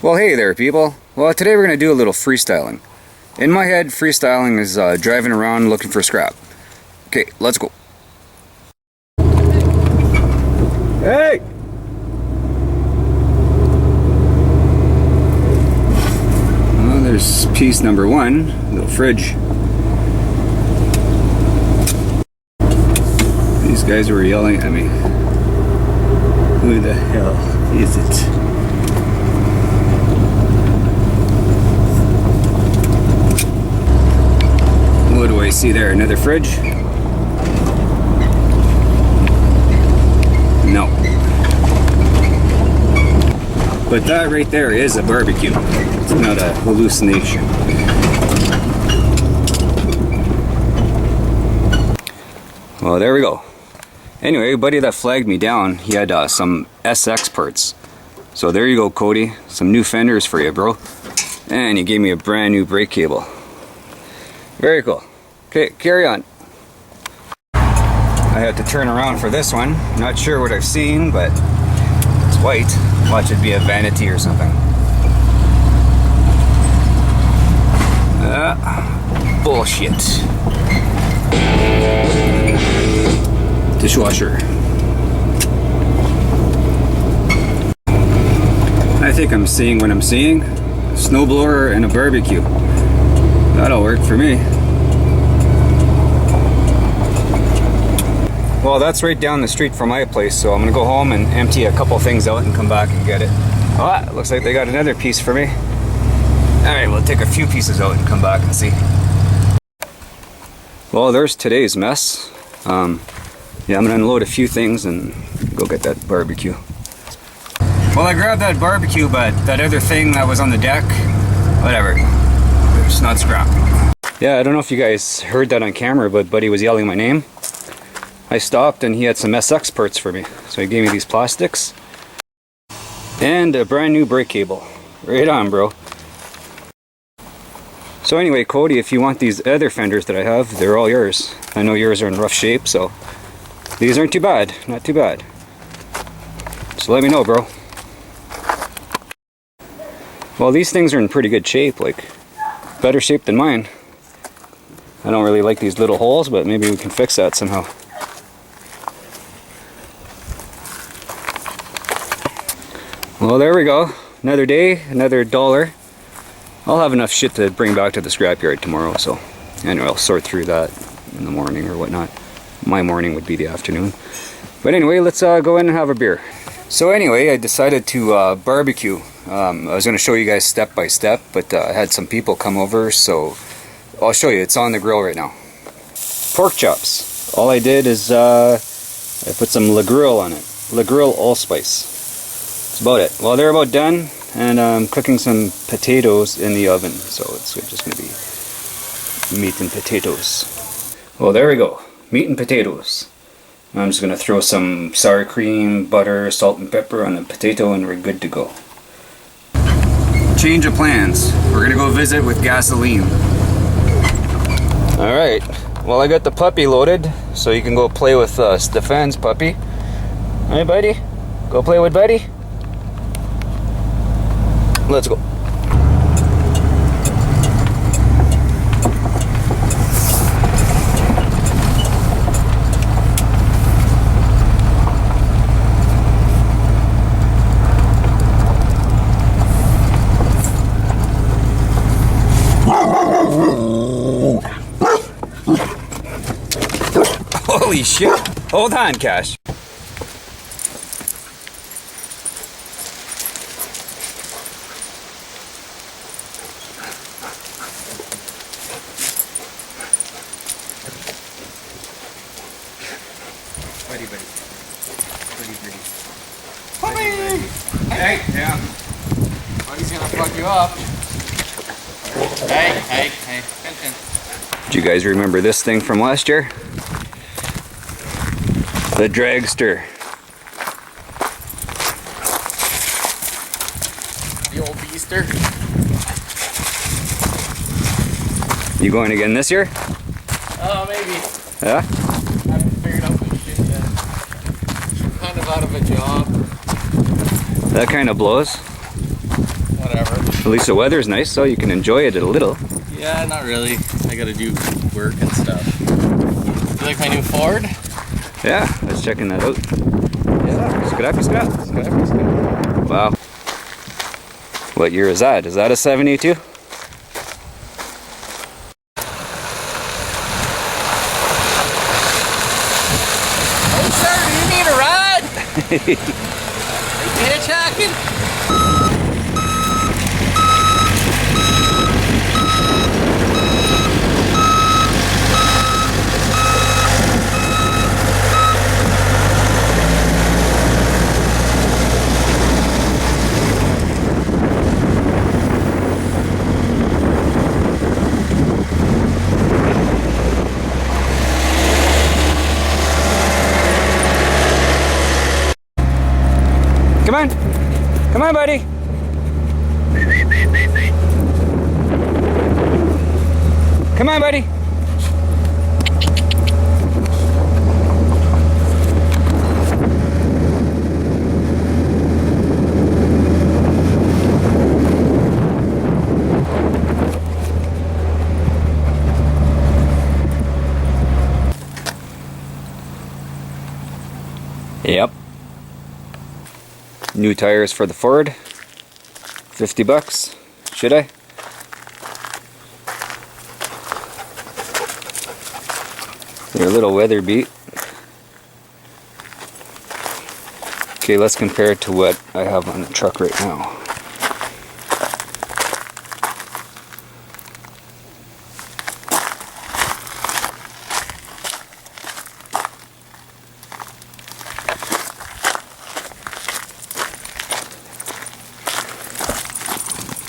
Well, hey there, people. Well, today we're going to do a little freestyling. In my head, freestyling is driving around looking for scrap. Okay, let's go. Hey! Well, there's piece number one, little fridge. These guys were yelling at me. Who the hell is it? What do I see there? Another fridge? No. But that right there is a barbecue. It's not a hallucination. Well, there we go. Anyway, buddy that flagged me down, he had some SX parts. So there you go, Cody. Some new fenders for you, bro. And he gave me a brand new brake cable. Very cool. Okay, carry on. I had to turn around for this one. Not sure what I've seen, but it's white. Watch it be a vanity or something. Bullshit. Dishwasher. I think I'm seeing what I'm seeing. A snowblower and a barbecue. That'll work for me. Well, that's right down the street from my place, so I'm gonna go home and empty a couple things out and come back and get it. Oh, it looks like they got another piece for me. Alright, we'll take a few pieces out and come back and see. Well, there's today's mess. Yeah, I'm gonna unload a few things and go get that barbecue. Well, I grabbed that barbecue, but that other thing that was on the deck, whatever. It's not scrap. Yeah, I don't know if you guys heard that on camera, but buddy was yelling my name. I stopped and he had some SX parts for me. So he gave me these plastics and a brand new brake cable. Right on, bro. So anyway, Cody, if you want these other fenders that I have, they're all yours. I know yours are in rough shape, so these aren't too bad. Not too bad. So let me know, bro. Well, these things are in pretty good shape, like better shape than mine. I don't really like these little holes, but maybe we can fix that somehow. Well, there we go. Another day, another $1. I'll have enough shit to bring back to the scrapyard tomorrow, so anyway, I'll sort through that in the morning or whatnot. My morning would be the afternoon. But anyway, let's go in and have a beer. So anyway, I decided to barbecue. I was going to show you guys step by step, but I had some people come over, so I'll show you. It's on the grill right now. Pork chops. All I did is I put some La Grill on it. La Grill allspice. That's about it. Well, they're about done, and I'm cooking some potatoes in the oven, so it's just going to be meat and potatoes. Well, there we go. Meat and potatoes. I'm just going to throw some sour cream, butter, salt and pepper on the potato, and we're good to go. Change of plans. We're going to go visit with gasoline. Alright. Well, I got the puppy loaded, so you can go play with Stefan's puppy. Hey, buddy. Go play with buddy. Let's go. Holy shit. Hold on, Cash. Buddy. Hey, yeah. Buddy's gonna fuck you up. Hey. Do you guys remember this thing from last year? The dragster. The old beaster. You going again this year? Oh, maybe. Yeah? I haven't figured out this shit yet. I'm kind of out of a job. That kind of blows. Whatever. least the weather's nice, so you can enjoy it a little. Yeah, not really. I gotta do work and stuff. You like my new Ford? Yeah, I was checking that out. Yeah, scrappy scrap. Scrappy stuff. Wow. What year is that? Is that a 72? Hey, sir, do you need a ride? You hitchhiking? Come on. Come on, buddy. Come on, buddy. Yep. New tires for the Ford. 50 bucks. Should I? They're a little weather beat. Okay, let's compare it to what I have on the truck right now.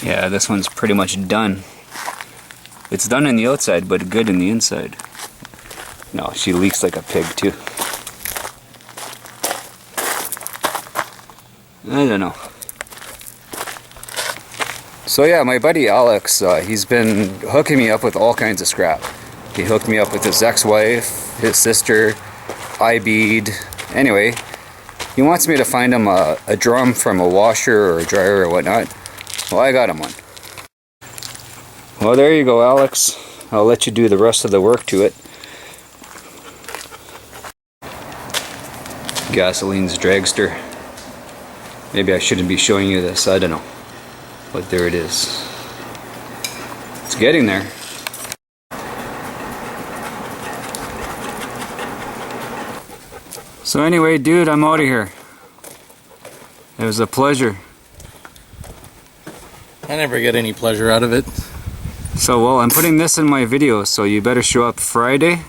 Yeah, this one's pretty much done. It's done on the outside, but good in the inside. No, she leaks like a pig too. I don't know. So yeah, my buddy Alex, he's been hooking me up with all kinds of scrap. He hooked me up with his ex-wife, his sister, I-bead. Anyway, he wants me to find him a drum from a washer or a dryer or whatnot. Well, I got him one. Well, there you go, Alex. I'll let you do the rest of the work to it. Gasoline's dragster. Maybe I shouldn't be showing you this, I don't know. But there it is. It's getting there. So anyway, dude, I'm out of here. It was a pleasure. I never get any pleasure out of it. So, well, I'm putting this in my video, so you better show up Friday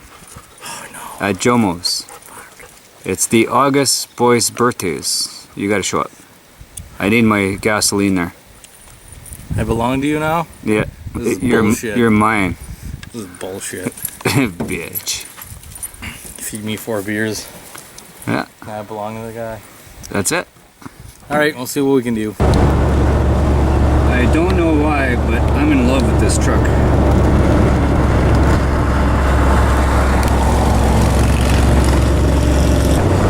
at Jomo's. It's the August boys' birthdays. You gotta show up. I need my gasoline there. I belong to you now? Yeah. This is bullshit. You're mine. This is bullshit. Bitch. Feed me 4 beers. Yeah. I belong to the guy. That's it. Alright, we'll see what we can do. I don't know why, but I'm in love with this truck.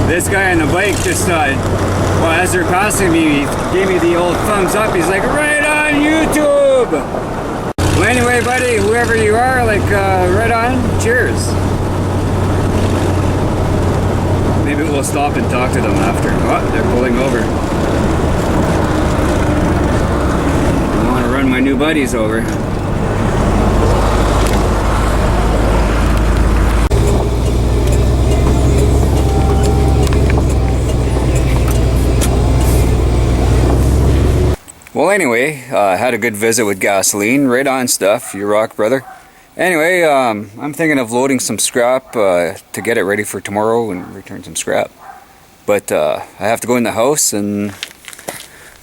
This guy on the bike just, well, as they're passing me, he gave me the old thumbs up. He's like, right on YouTube! Well, anyway, buddy, whoever you are, like, right on, cheers. Maybe we'll stop and talk to them after. Oh, they're pulling over. Run my new buddies over. Well, anyway, had a good visit with Gasoline. Right on stuff. You rock, brother. Anyway, I'm thinking of loading some scrap to get it ready for tomorrow and return some scrap. But I have to go in the house, and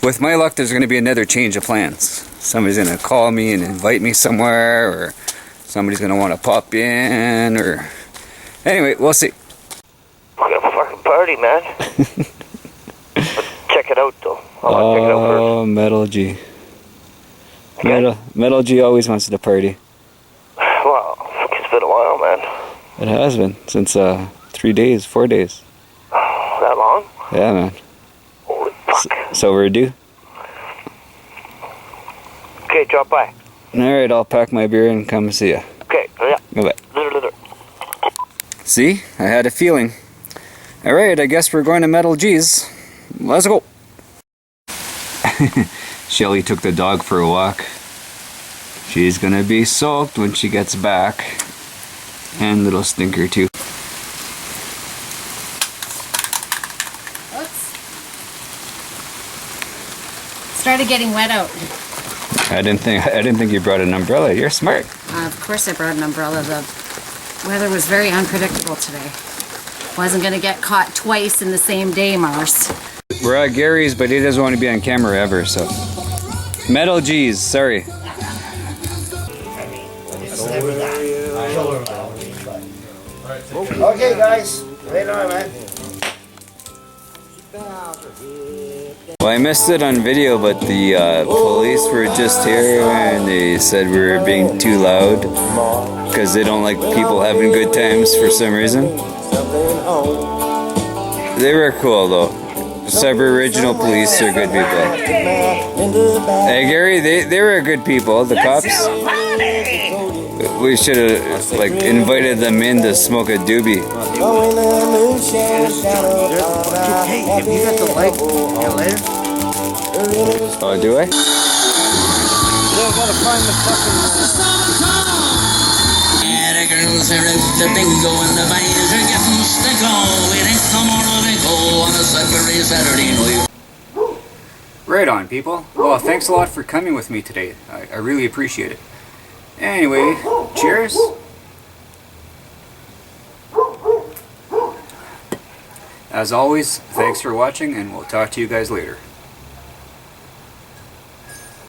with my luck, there's going to be another change of plans. Somebody's going to call me and invite me somewhere, or somebody's going to want to pop in, or... Anyway, we'll see. We're gonna fucking party, man. Check it out, though. I want to check it out first. Oh, Metal G. Metal G always wants to party. Well, fuck, it's been a while, man. It has been, since 3 days, 4 days. That long? Yeah, man. Holy fuck. So we're due. Okay, drop by. Alright, I'll pack my beer and come see you. Okay, yeah. Bye-bye. See? I had a feeling. Alright, I guess we're going to Metal G's. Let's go. Shelly took the dog for a walk. She's gonna be soaked when she gets back. And little Stinker too. Oops. Started getting wet out. I didn't think you brought an umbrella. You're smart. Of course I brought an umbrella. The weather was very unpredictable today. Wasn't gonna get caught twice in the same day, Mars. We're at Gary's, but he doesn't want to be on camera ever, so. Metal G's, sorry. Okay, guys. Later on, man. Well, I missed it on video, but the police were just here and they said we were being too loud because they don't like people having good times for some reason. They were cool though. Sub-original police are good people. Hey Gary, they were good people, the cops. We should have like invited them in to smoke a doobie. Hey, have you got the light? Later? Oh, do I? Yeah, gotta find the fucking. Right on, people. Well, thanks a lot for coming with me today. I really appreciate it. Anyway, cheers. As always, thanks for watching, and we'll talk to you guys later.